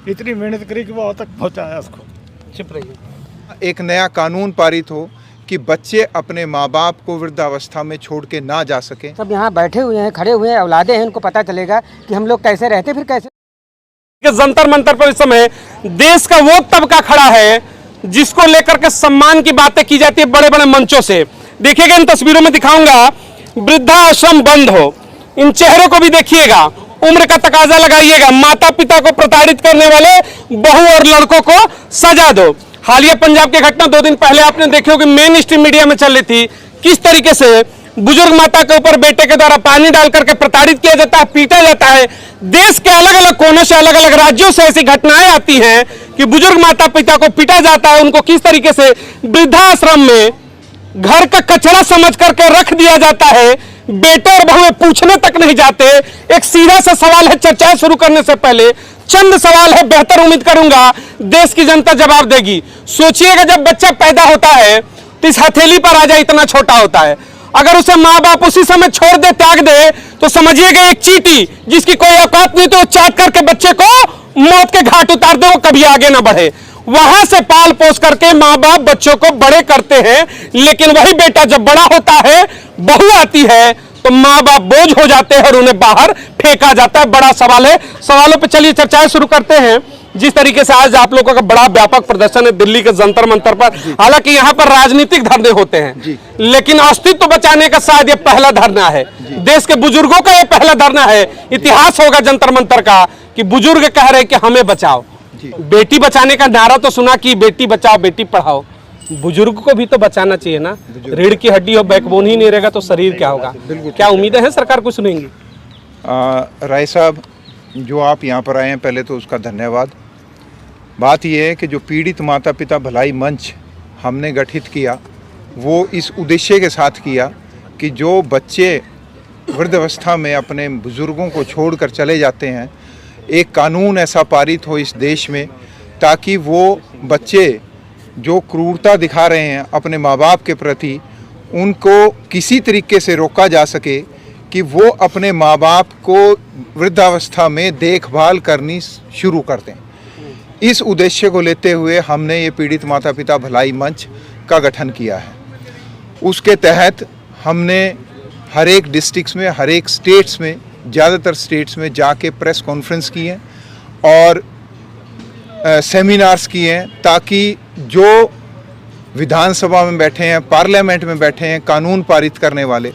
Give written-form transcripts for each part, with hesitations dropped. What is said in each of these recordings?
इतनी मेहनत करी कि वो तक पहुँचाया उसको। चुप रहिए। एक नया कानून पारित हो कि बच्चे अपने माँ बाप को वृद्धावस्था में छोड़ के ना जा सके। सब यहाँ बैठे हुए हैं, खड़े हुए हैं, औलादे हैं, उनको पता चलेगा कि हम लोग कैसे रहते फिर कैसे। जंतर मंतर पर इस समय देश का वो तबका खड़ा है जिसको लेकर के सम्मान की बातें की जाती है बड़े बड़े मंचों से। देखिएगा, इन तस्वीरों में दिखाऊंगा, वृद्धाश्रम बंद हो, इन चेहरों को भी देखिएगा, उम्र का तकाजा लगाइएगा, माता पिता को प्रताड़ित करने वाले बहू और लड़कों को सजा दो। हालिया पंजाब की घटना 2 दिन पहले आपने देखी होगी, मेन स्ट्रीम मीडिया में चल रही थी, किस तरीके से बुजुर्ग माता के ऊपर बेटे के द्वारा पानी डाल करके प्रताड़ित किया जाता है, पीटा जाता है। देश के अलग अलग कोनों से, अलग अलग राज्यों से ऐसी घटनाएं आती हैं कि बुजुर्ग माता पिता को पीटा जाता है, उनको किस तरीके से वृद्धाश्रम में घर का कचरा समझ करके रख दिया जाता है, बेटे और बहुएं पूछने तक नहीं जाते। एक सीधा सा सवाल है, चर्चा शुरू करने से पहले चंद सवाल है, बेहतर उम्मीद करूंगा देश की जनता जवाब देगी। सोचिएगा, जब बच्चा पैदा होता है तो इस हथेली पर आ जाए इतना छोटा होता है, अगर उसे माँ बाप उसी समय छोड़ दे, त्याग दे, तो समझिएगा एक चींटी जिसकी कोई औकात नहीं, तो चाट करके बच्चे को मौत के घाट उतार दे, वो कभी आगे ना बढ़े। वहां से पाल पोस करके माँ बाप बच्चों को बड़े करते हैं, लेकिन वही बेटा जब बड़ा होता है, बहू आती है, तो माँ बाप बोझ हो जाते हैं और उन्हें बाहर फेंका जाता है। बड़ा सवाल है, सवालों पे चलिए चर्चाएं शुरू करते हैं। जिस तरीके से आज आप लोगों का बड़ा व्यापक प्रदर्शन है दिल्ली के जंतर मंतर पर, हालांकि यहाँ पर राजनीतिक धरने होते हैं, लेकिन अस्तित्व बचाने का शायद ये पहला धरना है, देश के बुजुर्गों का ये पहला धरना है। इतिहास होगा जंतर मंतर का कि बुजुर्ग कह रहे कि हमें बचाओ। बेटी बचाने का नारा तो सुना कि बेटी बचाओ बेटी पढ़ाओ, बुजुर्ग को भी तो बचाना चाहिए ना। रीढ़ की हड्डी और बैकबोन ही नहीं रहेगा तो शरीर क्या होगा। क्या उम्मीदें हैं सरकार को सुनेंगी? राय साहब, जो आप यहाँ पर आए हैं, पहले तो उसका धन्यवाद। बात यह है कि जो पीड़ित माता पिता भलाई मंच हमने गठित किया, वो इस उद्देश्य के साथ किया कि जो बच्चे वृद्धावस्था में अपने बुजुर्गों को छोड़कर चले जाते हैं, एक कानून ऐसा पारित हो इस देश में ताकि वो बच्चे जो क्रूरता दिखा रहे हैं अपने माँ बाप के प्रति, उनको किसी तरीके से रोका जा सके कि वो अपने माँ बाप को वृद्धावस्था में देखभाल करनी शुरू कर दें। इस उद्देश्य को लेते हुए हमने ये पीड़ित माता पिता भलाई मंच का गठन किया है। उसके तहत हमने हर एक डिस्ट्रिक्ट्स में, हर एक स्टेट्स में, ज़्यादातर स्टेट्स में जाके प्रेस कॉन्फ्रेंस किए और सेमिनार्स किए हैं, ताकि जो विधानसभा में बैठे हैं, पार्लियामेंट में बैठे हैं कानून पारित करने वाले,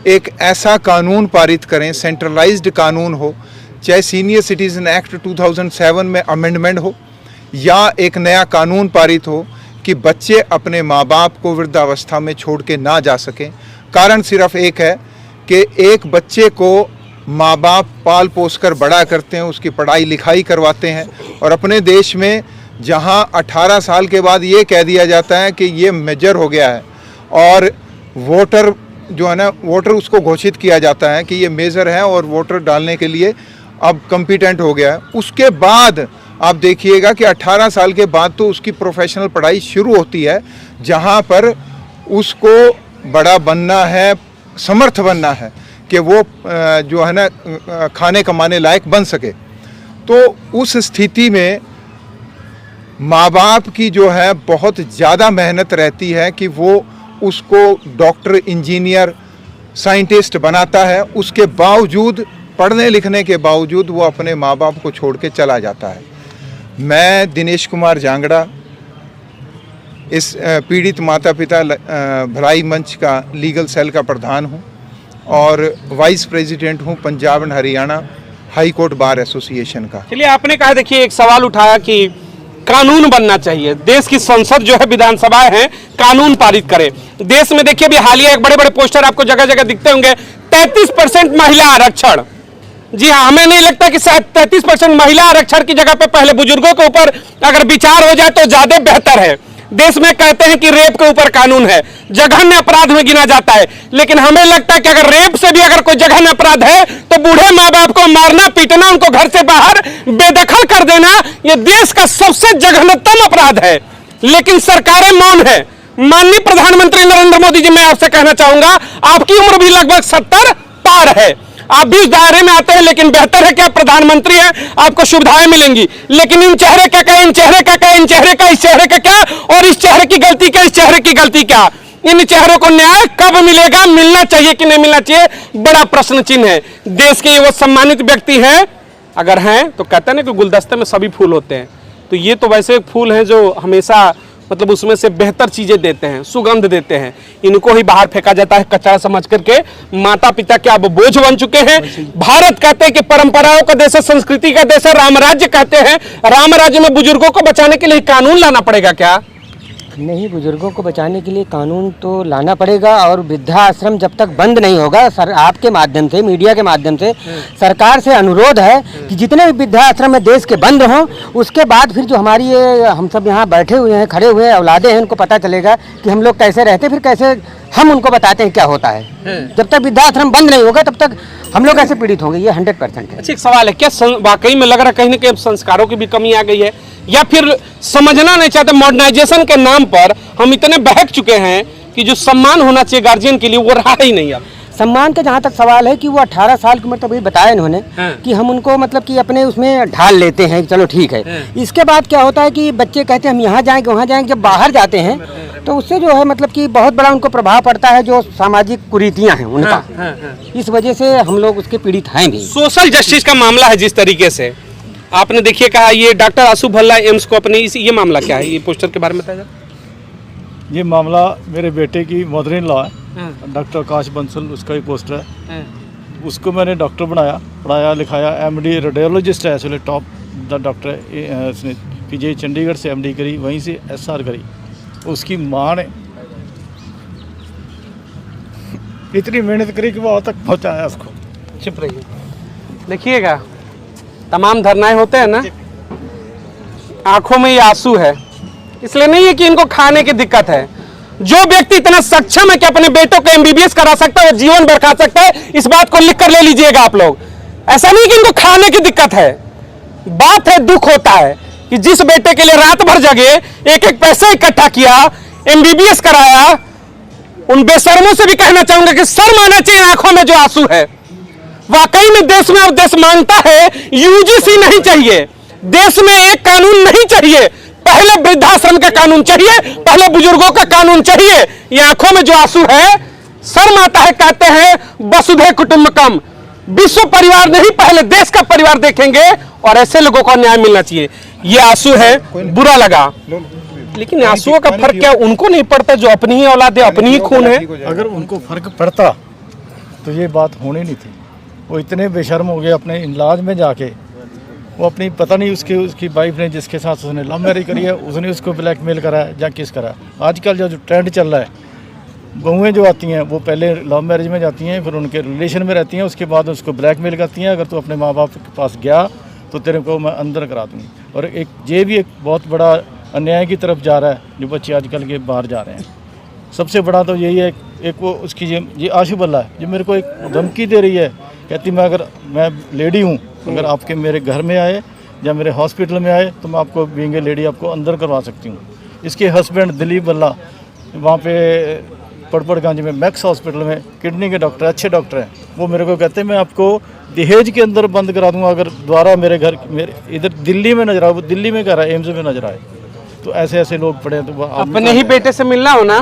एक ऐसा कानून पारित करें, सेंट्रलाइज्ड कानून हो, चाहे सीनियर सिटीजन एक्ट 2007 में अमेंडमेंट हो या एक नया कानून पारित हो कि बच्चे अपने माँ बाप को वृद्धावस्था में छोड़ के ना जा सकें। कारण सिर्फ एक है कि एक बच्चे को माँ बाप पाल पोस कर बड़ा करते हैं, उसकी पढ़ाई लिखाई करवाते हैं, और अपने देश में जहाँ 18 साल के बाद ये कह दिया जाता है कि ये मेजर हो गया है और वोटर जो है ना, वोटर उसको घोषित किया जाता है कि ये मेजर है और वोटर डालने के लिए अब कॉम्पिटेंट हो गया है, उसके बाद आप देखिएगा कि 18 साल के बाद तो उसकी प्रोफेशनल पढ़ाई शुरू होती है, जहाँ पर उसको बड़ा बनना है, समर्थ बनना है कि वो जो है ना खाने कमाने लायक बन सके। तो उस स्थिति में माँ बाप की जो है बहुत ज़्यादा मेहनत रहती है कि वो उसको डॉक्टर, इंजीनियर, साइंटिस्ट बनाता है, उसके बावजूद, पढ़ने लिखने के बावजूद वो अपने माँ बाप को छोड़ के चला जाता है। मैं दिनेश कुमार जांगड़ा इस पीड़ित माता पिता भलाई मंच का लीगल सेल का प्रधान हूँ और वाइस प्रेसिडेंट हूँ Punjab and Haryana high court bar association का। चलिए, आपने कहा, देखिए एक सवाल उठाया कि कानून बनना चाहिए, देश की संसद जो है, विधानसभा है, कानून पारित करे। देश में देखिए अभी हालिया एक बड़े बड़े पोस्टर आपको जगह जगह दिखते होंगे, 33% महिला आरक्षण। जी हाँ, हमें नहीं लगता कि शायद 33% महिला आरक्षण की जगह पे पहले बुजुर्गों के ऊपर अगर विचार हो जाए तो ज्यादा बेहतर है। देश में कहते हैं कि रेप के ऊपर कानून है, जघन्य अपराध में गिना जाता है, लेकिन हमें लगता है कि अगर रेप से भी अगर कोई जघन्य अपराध है तो बूढ़े माँ बाप को मारना, पीटना, उनको घर से बाहर बेदखल कर देना, यह देश का सबसे जघन्यतम अपराध है। लेकिन सरकारें मौन है। माननीय प्रधानमंत्री नरेंद्र मोदी जी, मैं आपसे कहना चाहूंगा, आपकी उम्र भी लगभग 70 पार है। आप भी इस दायरे में आते हैं, लेकिन बेहतर है कि आप प्रधानमंत्री हैं, आपको सुविधाएं मिलेंगी। लेकिन इन चेहरे का क्या, इन चेहरे का क्या, इन चेहरे का, इस चेहरे का क्या, और इस चेहरे की गलती क्या, इस चेहरे की गलती क्या? इन चेहरों को न्याय कब मिलेगा, मिलना चाहिए कि नहीं मिलना चाहिए, बड़ा प्रश्न चिन्ह है। देश के वो सम्मानित व्यक्ति हैं, अगर हैं तो कहते हैं ना कि गुलदस्ते में सभी फूल होते हैं, तो ये तो वैसे फूल हैं जो हमेशा मतलब उसमें से बेहतर चीजें देते हैं, सुगंध देते हैं। इनको ही बाहर फेंका जाता है कचरा समझ करके। माता पिता के अब बोझ बन चुके हैं। भारत कहते हैं कि परंपराओं का देश है, संस्कृति का देश है, राम राज्य कहते हैं। राम राज्य में बुजुर्गों को बचाने के लिए कानून लाना पड़ेगा क्या? नहीं, बुजुर्गों को बचाने के लिए कानून तो लाना पड़ेगा, और वृद्धाश्रम जब तक बंद नहीं होगा, सर आपके माध्यम से, मीडिया के माध्यम से सरकार से अनुरोध है कि जितने भी वृद्धाश्रम में देश के बंद हों, उसके बाद फिर जो हमारी ये हम सब यहाँ बैठे हुए हैं, खड़े हुए औलादे हैं, उनको पता चलेगा कि हम लोग कैसे रहते, फिर कैसे हम उनको बताते हैं क्या होता है। जब तक वृद्धाश्रम बंद नहीं होगा तब तक हम लोग ऐसे पीड़ित होंगे, ये 100% है। अच्छा, एक सवाल है, क्या वाकई में लग रहा है कहीं ना कहीं संस्कारों की भी कमी आ गई है, या फिर समझना नहीं चाहते? मॉडर्नाइजेशन के नाम पर हम इतने बहक चुके हैं कि जो सम्मान होना चाहिए गार्जियन के लिए वो रहा ही नहीं। अब सम्मान का जहाँ तक सवाल है कि वो 18 साल की उम्र तक बताया इन्होंने कि हम उनको मतलब कि अपने उसमें ढाल लेते हैं, चलो ठीक है। इसके बाद क्या होता है कि बच्चे कहते हैं हम यहाँ जाएंगे वहाँ जाएंगे, जब बाहर जाते हैं तो उससे जो है मतलब कि बहुत बड़ा उनको प्रभाव पड़ता है, जो सामाजिक कुरीतियाँ हैं उनका। इस वजह से हम लोग उसके पीड़ित हैं भी। सोशल जस्टिस का मामला है जिस तरीके से आपने देखिए कहा, ये डॉक्टर आशु भल्ला एम्स को अपने ये मामला क्या है, ये पोस्टर के बारे में बताया? ये मामला मेरे बेटे की मदर इन लॉ है, डॉक्टर आकाश बंसल, उसका ही पोस्टर है। उसको मैंने डॉक्टर बनाया, पढ़ाया लिखाया, MD रेडियोलॉजिस्ट है, इसलिए टॉप डॉक्टर है। उसने PGI चंडीगढ़ से MD करी, वहीं से SR करी। उसकी माँ ने इतनी मेहनत करी कि वो आज तक पहुँचाया उसको। चुप रहिए, देखिएगा तमाम धरनाएं होते हैं ना, आंखों में ये आंसू है, इसलिए नहीं है कि इनको खाने की दिक्कत है। जो व्यक्ति इतना सक्षम है कि अपने बेटों को MBBS करा सकता है, वो जीवन भर खा सकता है, इस बात को लिख कर ले लीजिएगा आप लोग। ऐसा नहीं कि इनको खाने की दिक्कत है, बात है दुख होता है कि जिस बेटे के लिए रात भर जगे, एक एक पैसा इकट्ठा किया, MBBS कराया, उन बेशर्मों से भी कहना चाहूंगा कि शर्म आना चाहिए आंखों में जो आंसू है। वाकई में देश में अब देश मांगता है UGC नहीं चाहिए, देश में एक कानून नहीं चाहिए, पहले वृद्धाश्रम का कानून चाहिए, पहले बुजुर्गों का कानून चाहिए। ये आंखों में जो आंसू है, शर्म आता है। कहते हैं वसुधैव कुटुंबकम, विश्व परिवार नहीं, पहले देश का परिवार देखेंगे, और ऐसे लोगों को न्याय मिलना चाहिए। ये आंसू है, बुरा लगा, लेकिन आंसुओं का फर्क क्या उनको नहीं पड़ता जो अपनी ही औलाद है, अपनी ही खून है? अगर उनको फर्क पड़ता तो ये बात होनी नहीं थी। वो इतने बेशर्म हो गए अपने इलाज में जाके, वो अपनी पता नहीं उसकी वाइफ ने जिसके साथ उसने लव मैरिज करी है, उसने उसको ब्लैकमेल करा है या किस करा। आजकल जो ट्रेंड चल रहा है, बहुएं जो आती हैं वो पहले लव मैरिज में जाती हैं, फिर उनके रिलेशन में रहती हैं, उसके बाद उसको ब्लैकमेल करती हैं, अगर तू अपने माँ बाप के पास गया तो तेरे को मैं अंदर करा दूँगी। और एक ये भी एक बहुत बड़ा अन्याय की तरफ जा रहा है, जो बच्चे आजकल के बाहर जा रहे हैं। सबसे बड़ा तो यही है, एक वो उसकी ये आशु भल्ला है, जो मेरे को एक धमकी दे रही है, कहती मैं लेडी हूँ, अगर आपके मेरे घर में आए या मेरे हॉस्पिटल में आए तो मैं आपको बीइंग ए लेडी आपको अंदर करवा सकती हूँ। इसके हस्बैंड दिलीप भल्ला वहाँ पे पड़पड़गंज में मैक्स हॉस्पिटल में किडनी के डॉक्टर, अच्छे डॉक्टर हैं, वो मेरे को कहते हैं मैं आपको दहेज के अंदर बंद करा दूँगा अगर दोबारा मेरे इधर दिल्ली में नजर आए। वो दिल्ली में कह रहा है, एम्स में नजर आए। तो ऐसे लोग पड़े हैं। तो अपने ही बेटे से मिलना हो ना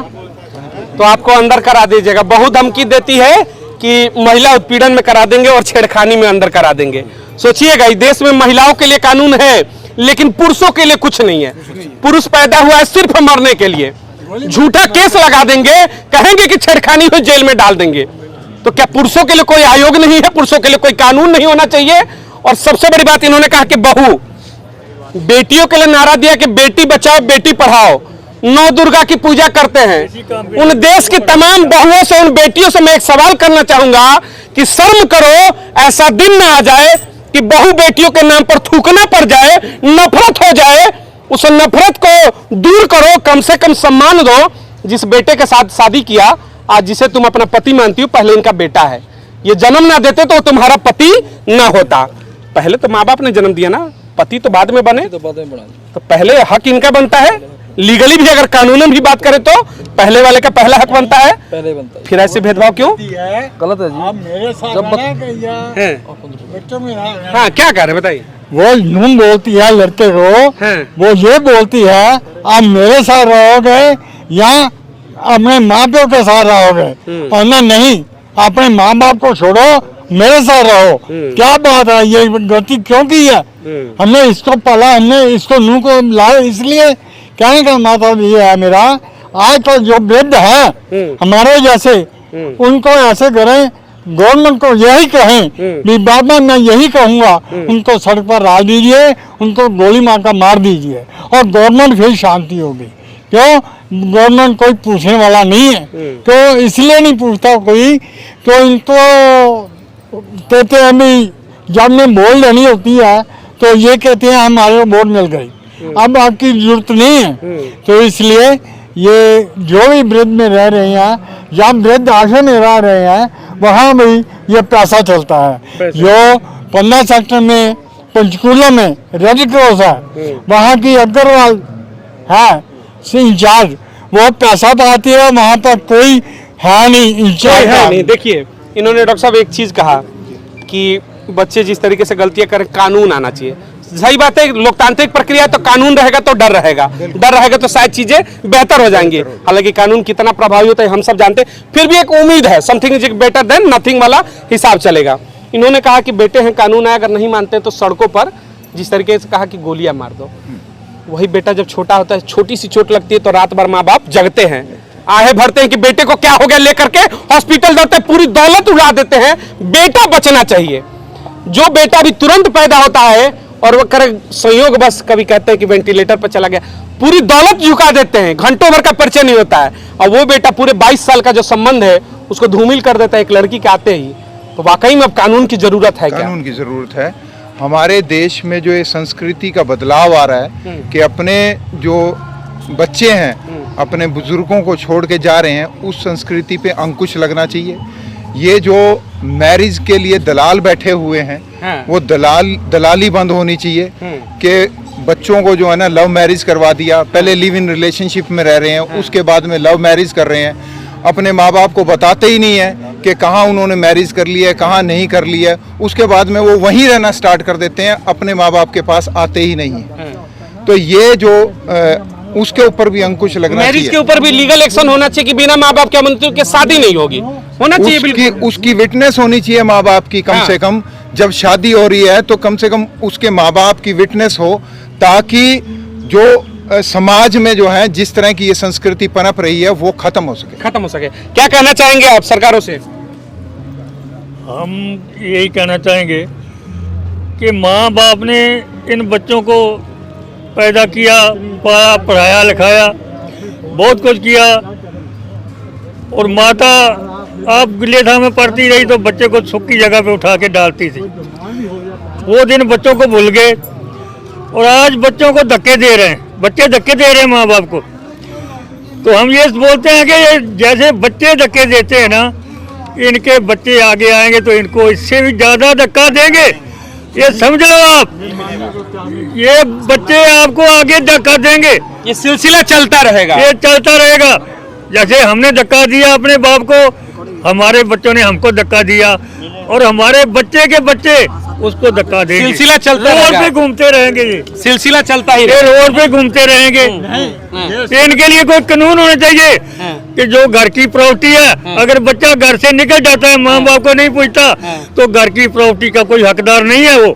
तो आपको अंदर करा दीजिएगा। बहुत धमकी देती है कि महिला उत्पीड़न में करा देंगे और छेड़खानी में अंदर करा देंगे। सोचिएगा, इस देश में महिलाओं के लिए कानून है, लेकिन पुरुषों के लिए कुछ नहीं है। पुरुष पैदा हुआ है सिर्फ मरने के लिए। झूठा केस लगा देंगे, कहेंगे कि छेड़खानी हो, जेल में डाल देंगे। तो क्या पुरुषों के लिए कोई आयोग नहीं है? पुरुषों के लिए कोई कानून नहीं होना चाहिए? और सबसे बड़ी बात इन्होंने कहा कि बहू, बेटियों के लिए नारा दिया कि बेटी बचाओ बेटी पढ़ाओ, नौ दुर्गा की पूजा करते हैं। उन देश की तमाम बहुओं से, उन बेटियों से मैं एक सवाल करना चाहूंगा कि शर्म करो, ऐसा दिन ना आ जाए कि बहू बेटियों के नाम पर थूकना पड़ जाए, नफरत हो जाए। उस नफरत को दूर करो, कम से कम सम्मान दो। जिस बेटे के साथ शादी किया, आज जिसे तुम अपना पति मानती हो, पहले इनका बेटा है। ये जन्म ना देते तो तुम्हारा पति ना होता। पहले तो माँ बाप ने जन्म दिया ना, पति तो बाद में बने, तो पहले हक इनका बनता है। लीगली भी अगर कानून में भी बात करें तो पहले वाले का पहला हक बनता है, पहले बनता फिर ऐसे भेदभाव क्यों? है, गलत है जी। मेरे साथ जब हैं? बच्चों में हाँ, क्या कह रहे हैं बताइए? वो यूं बोलती है लड़के को, हैं? वो ये बोलती है आप मेरे साथ रहोगे या अपने माँ बाप के साथ रहोगे, और ना नहीं अपने माँ बाप को छोड़ो मेरे साथ रहो। क्या बात है, ये गलती क्यों की है? हमने इसको पाला, हमने इसको नूह को लाया, इसलिए कहने का मतलब ये है मेरा, आज तो जो वृद्ध है हमारे जैसे उनको ऐसे करें, गवर्नमेंट को यही कहें कि बाबा मैं यही कहूँगा, उनको सड़क पर डाल दीजिए, उनको गोली मार कर मार दीजिए और गवर्नमेंट फिर शांति होगी। क्यों? गवर्नमेंट कोई पूछने वाला नहीं है। तो इसलिए नहीं पूछता कोई, तो इनको कहते हैं भी जब में वोट लेनी होती है तो ये कहते हैं हमारे वोट मिल गई, अब आपकी जरूरत नहीं है। तो इसलिए ये जो भी वृद्ध में रह रहे हैं या वृद्ध आश्रम में रह रहे हैं वहाँ भी ये पैसा चलता है। जो 15 सेक्टर में पंचकूला में रेड क्रॉस है, वहाँ की अग्रवाल है इंचार्ज, वो पैसा पाती है, वहाँ पर कोई है नहीं इंचार्ज है नहीं। देखिए, इन्होंने डॉक्टर साहब एक चीज कहा कि बच्चे जिस तरीके से गलतियां करें कानून आना चाहिए। सही बात है, लोकतांत्रिक प्रक्रिया है तो कानून रहेगा तो डर रहेगा, डर रहेगा तो शायद चीजें बेहतर हो जाएंगी। हालांकि कानून कितना प्रभावी होता है हम सब जानते हैं, फिर भी एक उम्मीद है, something is better than nothing वाला हिसाब चलेगा। इन्होंने कहा कि बेटे हैं, कानून आया, अगर नहीं मानते हैं तो सड़कों पर जिस तरीके से कहा कि गोलियां मार दो, वही बेटा जब छोटा होता है, छोटी सी चोट लगती है तो रात भर माँ बाप जगते हैं, आहे भरते हैं कि बेटे को क्या हो गया, लेकर के हॉस्पिटल जाते हैं, पूरी दौलत उड़ा देते हैं। बेटा बचना चाहिए। जो बेटा भी तुरंत पैदा होता है और वो कर संयोग बस कभी कहते हैं कि वेंटिलेटर पर चला गया, पूरी दौलत झुका देते हैं, घंटों भर का परिचय नहीं होता है, और वो बेटा पूरे 22 साल का जो संबंध है उसको धूमिल कर देता है एक लड़की के आते ही। तो वाकई में अब कानून की जरूरत है क्या? कानून की जरूरत है। हमारे देश में जो ये संस्कृति का बदलाव आ रहा है कि अपने जो बच्चे हैं अपने बुजुर्गों को छोड़ के जा रहे हैं, उस संस्कृति पे अंकुश लगना चाहिए। ये जो मैरिज के लिए दलाल बैठे हुए हैं, वो दलाली बंद होनी चाहिए कि बच्चों को जो है ना लव मैरिज करवा दिया, पहले लिव इन रिलेशनशिप में रह रहे हैं, उसके बाद में लव मैरिज कर रहे हैं, अपने माँ बाप को बताते ही नहीं है कि कहाँ उन्होंने मैरिज कर ली है, कहाँ नहीं कर ली है, उसके बाद में वो वहीं रहना स्टार्ट कर देते हैं, अपने माँ बाप के पास आते ही नहीं है। तो ये जो उसके ऊपर भी अंकुश लगना चाहिए। मैरिज के ऊपर भी लीगल एक्शन होना चाहिए कि बिना माँ बाप के अनुमति के शादी नहीं होगी, होना चाहिए बिल्कुल। उसकी विटनेस होनी चाहिए माँ बाप की, कम से कम जब शादी हो रही है तो कम से कम उसके माँ बाप की विटनेस हो, ताकि जो समाज में जो है जिस तरह की ये संस्कृति पनप रही है वो खत्म हो सके। क्या कहना चाहेंगे आप सरकारों से? हम यही कहना चाहेंगे कि माँ बाप ने इन बच्चों को पैदा किया, पाला, पढ़ाया, लिखाया, बहुत कुछ किया, और माता आप गिलेठा में पढ़ती रही तो बच्चे को सुख की जगह पे उठा के डालती थी। वो दिन बच्चों को भूल गए और आज बच्चों को धक्के दे रहे हैं, बच्चे धक्के दे रहे हैं माँ बाप को। तो हम ये बोलते हैं कि जैसे बच्चे धक्के देते हैं ना, इनके बच्चे आगे आएंगे तो इनको इससे भी ज़्यादा धक्का देंगे। ये समझ लो आप, ये बच्चे आपको आगे धक्का देंगे, ये सिलसिला चलता रहेगा, ये चलता रहेगा। जैसे हमने धक्का दिया अपने बाप को, हमारे बच्चों ने हमको धक्का दिया, और हमारे बच्चे के बच्चे उसको धक्का देंगे। सिलसिला चलता रोड रहेगा, पे घूमते रहेंगे, ये सिलसिला चलता ही ये रोड पे घूमते रहेंगे। इनके लिए कोई कानून होना चाहिए कि जो घर की प्रॉपर्टी है, अगर बच्चा घर से निकल जाता है, माँ बाप को नहीं पूछता, तो घर की प्रॉपर्टी का कोई हकदार नहीं है वो,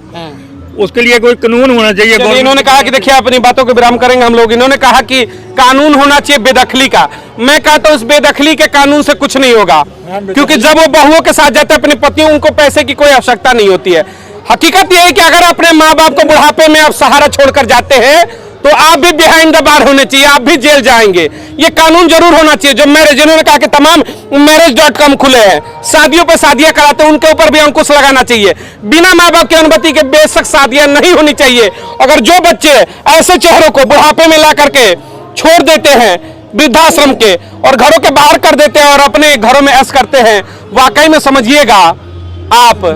उसके लिए कोई कानून होना चाहिए। इन्होंने कहा कि देखिए अपनी बातों को विराम करेंगे हम लोग। इन्होंने कहा कि कानून होना चाहिए बेदखली का। मैं कहता हूँ उस बेदखली के कानून से कुछ नहीं होगा, क्योंकि जब वो बहुओं के साथ जाते हैं अपनी पत्नियों, उनको पैसे की कोई आवश्यकता नहीं होती है। हकीकत यह है कि अगर अपने माँ बाप को बुढ़ापे में आप सहारा छोड़कर जाते हैं तो आप भी बिहाइंड द बार होने चाहिए, आप भी जेल जाएंगे। ये कानून जरूर होना चाहिए। जो मैरिज, इन्होंने कहा कि तमाम marriage.com खुले हैं, शादियों पे शादियां कराते हैं, उनके ऊपर भी अंकुश लगाना चाहिए। बिना माँ बाप की अनुमति के बेशक शादियां नहीं होनी चाहिए। अगर जो बच्चे ऐसे चेहरों को बुढ़ापे में ला करके छोड़ देते हैं वृद्धाश्रम के और घरों के बाहर कर देते हैं और अपने घरों में ऐश करते हैं, वाकई में समझिएगा आप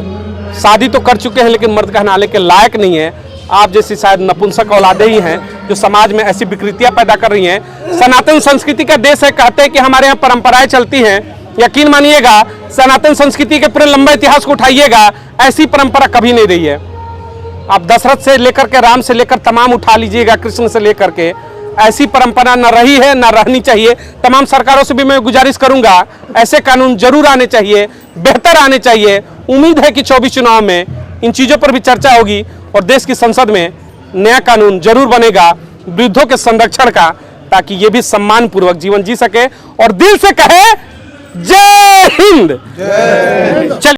शादी तो कर चुके हैं लेकिन मर्द कहलाने के लायक नहीं है। आप जैसी शायद नपुंसक औलादे ही हैं जो समाज में ऐसी विकृतियां पैदा कर रही हैं। सनातन संस्कृति का देश है, कहते हैं कि हमारे यहाँ परंपराएं चलती हैं। यकीन मानिएगा, सनातन संस्कृति के पूरे लंबे इतिहास को उठाइएगा, ऐसी परंपरा कभी नहीं रही है। आप दशरथ से लेकर के, राम से लेकर तमाम उठा लीजिएगा, कृष्ण से लेकर के, ऐसी परंपरा न रही है, न रहनी चाहिए। तमाम सरकारों से भी मैं गुजारिश करूंगा, ऐसे कानून जरूर आने चाहिए, बेहतर आने चाहिए। उम्मीद है कि 24 चुनाव में इन चीजों पर भी चर्चा होगी और देश की संसद में नया कानून जरूर बनेगा वृद्धों के संरक्षण का, ताकि ये भी सम्मान पूर्वक जीवन जी सके और दिल से कहे जय हिंद। चलिए।